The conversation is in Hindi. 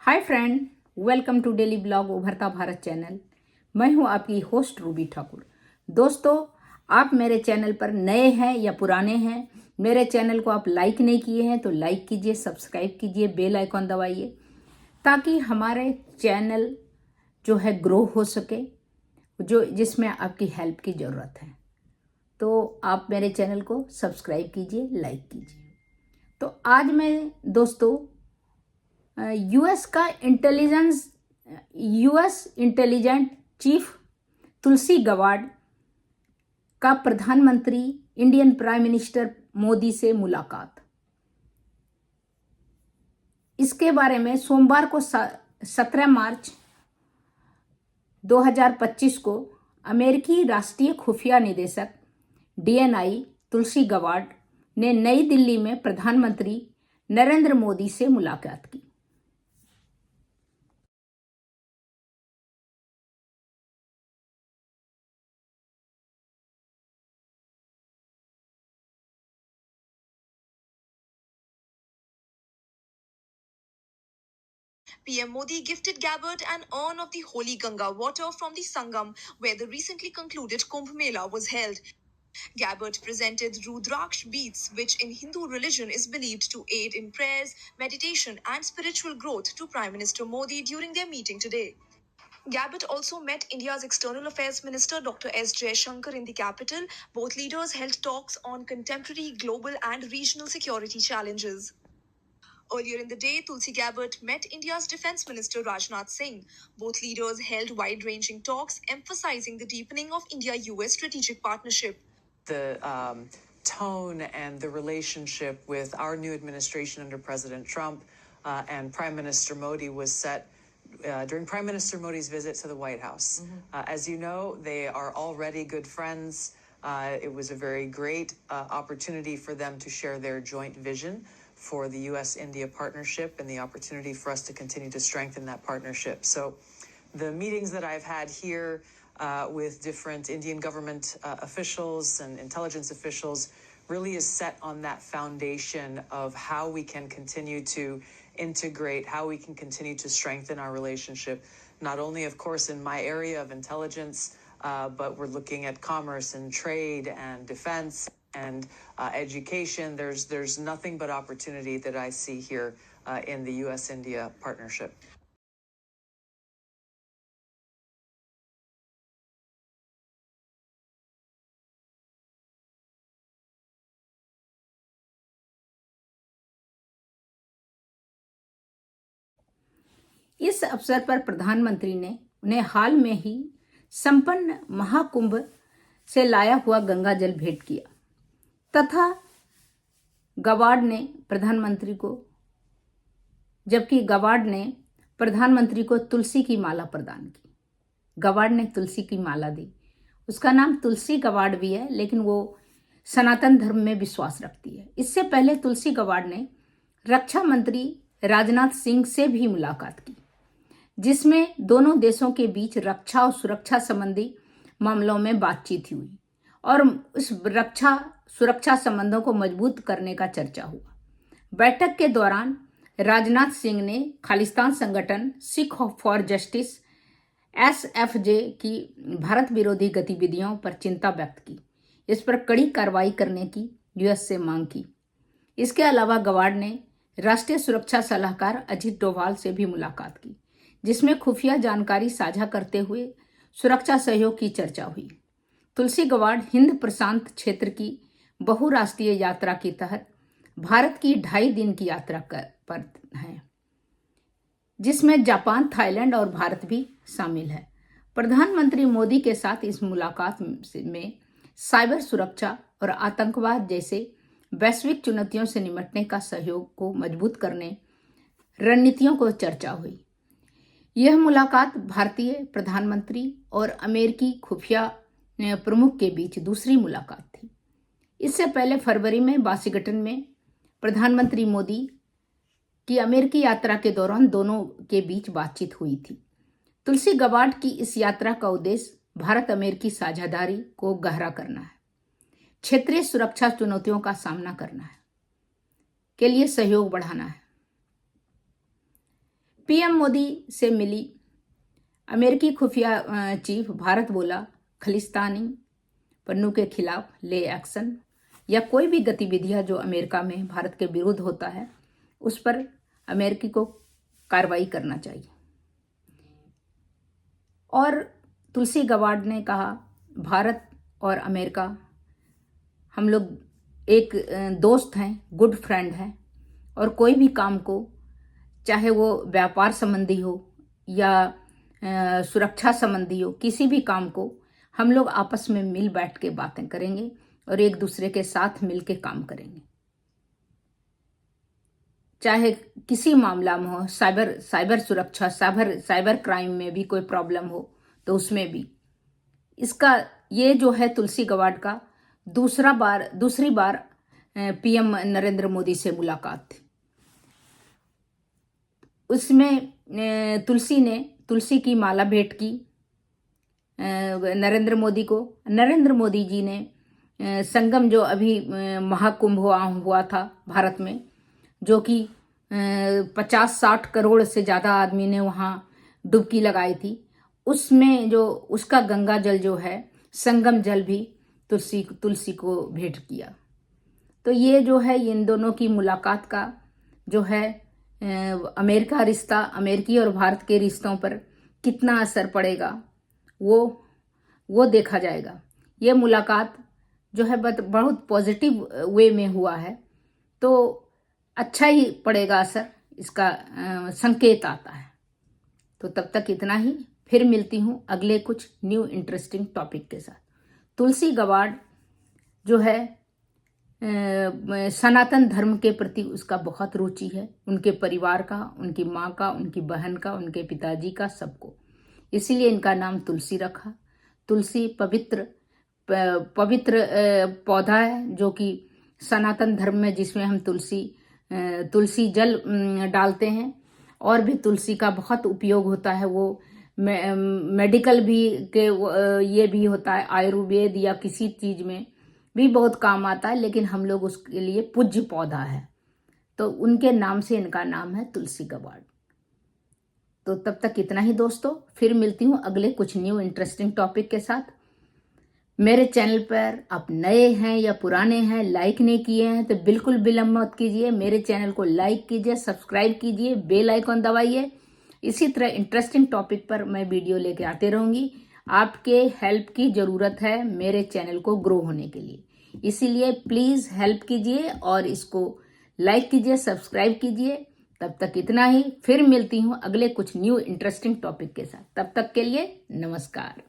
Hi friend, welcome to daily blog Ubharta Bharat channel. मैं हूं आपकी होस्ट रूबी ठाकुर। दोस्तों, आप मेरे चैनल पर नए हैं या पुराने हैं, मेरे चैनल को आप लाइक नहीं किए हैं तो लाइक कीजिए, सब्सक्राइब कीजिए, बेल आइकॉन दबाइए ताकि हमारे चैनल जो है ग्रो हो सके, जिसमें आपकी हेल्प की ज़रूरत है। तो आप मेरे चैनल को सब्सक्राइब कीजिए, लाइक कीजिए। तो आज मैं दोस्तों यूएस इंटेलिजेंट चीफ तुलसी गवाड का प्रधानमंत्री इंडियन प्राइम मिनिस्टर मोदी से मुलाकात, इसके बारे में सोमवार को 17 मार्च 2025 को अमेरिकी राष्ट्रीय खुफिया निदेशक डीएनआई तुलसी गवाड ने नई दिल्ली में प्रधानमंत्री नरेंद्र मोदी से मुलाकात की। PM Modi gifted Gabbard an urn of the holy Ganga water from the Sangam, where the recently concluded Kumbh Mela was held. Gabbard presented Rudraksh beads, which in Hindu religion is believed to aid in prayers, meditation, and spiritual growth, to Prime Minister Modi during their meeting today. Gabbard also met India's External Affairs Minister Dr. S. Jaishankar in the capital. Both leaders held talks on contemporary global and regional security challenges. Earlier in the day, Tulsi Gabbard met India's Defence Minister Rajnath Singh. Both leaders held wide-ranging talks, emphasizing the deepening of India-US strategic partnership. The tone and the relationship with our new administration under President Trump and Prime Minister Modi was set during Prime Minister Modi's visit to the White House. As you know, they are already good friends. It was a very great opportunity for them to share their joint vision for the U.S.-India partnership and the opportunity for us to continue to strengthen that partnership. So the meetings that I've had here with different Indian government officials and intelligence officials really is set on that foundation of how we can continue to integrate, how we can continue to strengthen our relationship, not only, of course, in my area of intelligence, but we're looking at commerce and trade and defense and education. There's nothing but opportunity that I see here in the U.S.-India partnership. इस अवसर पर प्रधानमंत्री ने उन्हें हाल में ही संपन्न महाकुंभ से लाया हुआ गंगा जल भेंट किया तथा गवाड ने प्रधानमंत्री को तुलसी की माला प्रदान की। गवाड ने तुलसी की माला दी। उसका नाम तुलसी गवाड भी है, लेकिन वो सनातन धर्म में विश्वास रखती है। इससे पहले तुलसी गवाड ने रक्षा मंत्री राजनाथ सिंह से भी मुलाकात की, जिसमें दोनों देशों के बीच रक्षा और सुरक्षा संबंधी मामलों में बातचीत हुई और उस रक्षा सुरक्षा संबंधों को मजबूत करने का चर्चा हुआ। बैठक के दौरान राजनाथ सिंह ने खालिस्तान संगठन सिख फॉर जस्टिस SFJ की भारत विरोधी गतिविधियों पर चिंता व्यक्त की। इस पर कड़ी कार्रवाई करने की यूएस से मांग की। इसके अलावा गवाड ने राष्ट्रीय सुरक्षा सलाहकार अजीत डोभाल से भी मुलाकात की, जिसमें खुफिया जानकारी साझा करते हुए सुरक्षा सहयोग की चर्चा हुई। तुलसी गवाड हिंद प्रशांत क्षेत्र की बहुराष्ट्रीय यात्रा के तहत भारत की 2.5 दिन की यात्रा पर हैं, जिसमें जापान, थाईलैंड और भारत भी शामिल है। प्रधानमंत्री मोदी के साथ इस मुलाकात में साइबर सुरक्षा और आतंकवाद जैसे वैश्विक चुनौतियों से निपटने का सहयोग को मजबूत करने रणनीतियों को चर्चा हुई। यह मुलाकात भारतीय प्रधानमंत्री और अमेरिकी खुफिया प्रमुख के बीच दूसरी मुलाकात थी। इससे पहले फरवरी में वाशिंगटन में प्रधानमंत्री मोदी की अमेरिकी यात्रा के दौरान दोनों के बीच बातचीत हुई थी। तुलसी गवाड की इस यात्रा का उद्देश्य भारत अमेरिकी साझेदारी को गहरा करना है, क्षेत्रीय सुरक्षा चुनौतियों का सामना करना है, के लिए सहयोग बढ़ाना है। पीएम मोदी से मिली अमेरिकी खुफिया चीफ। भारत बोला खलिस्तानी पन्नू के खिलाफ ले एक्शन, या कोई भी गतिविधियां जो अमेरिका में भारत के विरुद्ध होता है उस पर अमेरिकी को कार्रवाई करना चाहिए। और तुलसी गवाड ने कहा भारत और अमेरिका हम लोग एक दोस्त हैं, गुड फ्रेंड हैं, और कोई भी काम को चाहे वो व्यापार संबंधी हो या सुरक्षा संबंधी हो, किसी भी काम को हम लोग आपस में मिल बैठ के बातें करेंगे और एक दूसरे के साथ मिल के काम करेंगे। चाहे किसी मामला में हो, साइबर सुरक्षा, साइबर क्राइम में भी कोई प्रॉब्लम हो तो उसमें भी। इसका ये जो है तुलसी गवाड का दूसरी बार पीएम नरेंद्र मोदी से मुलाकात थी। उसमें तुलसी ने तुलसी की माला भेंट की नरेंद्र मोदी को। नरेंद्र मोदी जी ने संगम जो अभी महाकुंभ हुआ था भारत में, जो कि 50-60 करोड़ से ज़्यादा आदमी ने वहाँ डुबकी लगाई थी, उसमें जो उसका गंगा जल जो है, संगम जल भी तुलसी को भेंट किया। तो ये जो है इन दोनों की मुलाकात का जो है अमेरिकी और भारत के रिश्तों पर कितना असर पड़ेगा वो देखा जाएगा। ये मुलाकात जो है बहुत पॉजिटिव वे में हुआ है, तो अच्छा ही पड़ेगा असर, इसका संकेत आता है। तो तब तक इतना ही, फिर मिलती हूँ अगले कुछ न्यू इंटरेस्टिंग टॉपिक के साथ। तुलसी गवाड जो है सनातन धर्म के प्रति उसका बहुत रुचि है, उनके परिवार का, उनकी माँ का, उनकी बहन का, उनके पिताजी का, सबको। इसीलिए इनका नाम तुलसी रखा। तुलसी पवित्र पौधा है जो कि सनातन धर्म में, जिसमें हम तुलसी जल डालते हैं, और भी तुलसी का बहुत उपयोग होता है। वो मेडिकल भी के ये भी होता है, आयुर्वेद या किसी चीज में भी बहुत काम आता है, लेकिन हम लोग उसके लिए पूज्य पौधा है, तो उनके नाम से इनका नाम है तुलसी गवाड। तो तब तक इतना ही दोस्तों, फिर मिलती हूँ अगले कुछ न्यू इंटरेस्टिंग टॉपिक के साथ। मेरे चैनल पर आप नए हैं या पुराने हैं, लाइक नहीं किए हैं तो बिल्कुल विलंब मत कीजिए, मेरे चैनल को लाइक कीजिए, सब्सक्राइब कीजिए, बेल आइकॉन दबाइए। इसी तरह इंटरेस्टिंग टॉपिक पर मैं वीडियो लेके आते रहूंगी। आपके हेल्प की ज़रूरत है मेरे चैनल को ग्रो होने के लिए, इसीलिए प्लीज़ हेल्प कीजिए और इसको लाइक कीजिए, सब्सक्राइब कीजिए। तब तक इतना ही, फिर मिलती हूँ अगले कुछ न्यू इंटरेस्टिंग टॉपिक के साथ। तब तक के लिए नमस्कार।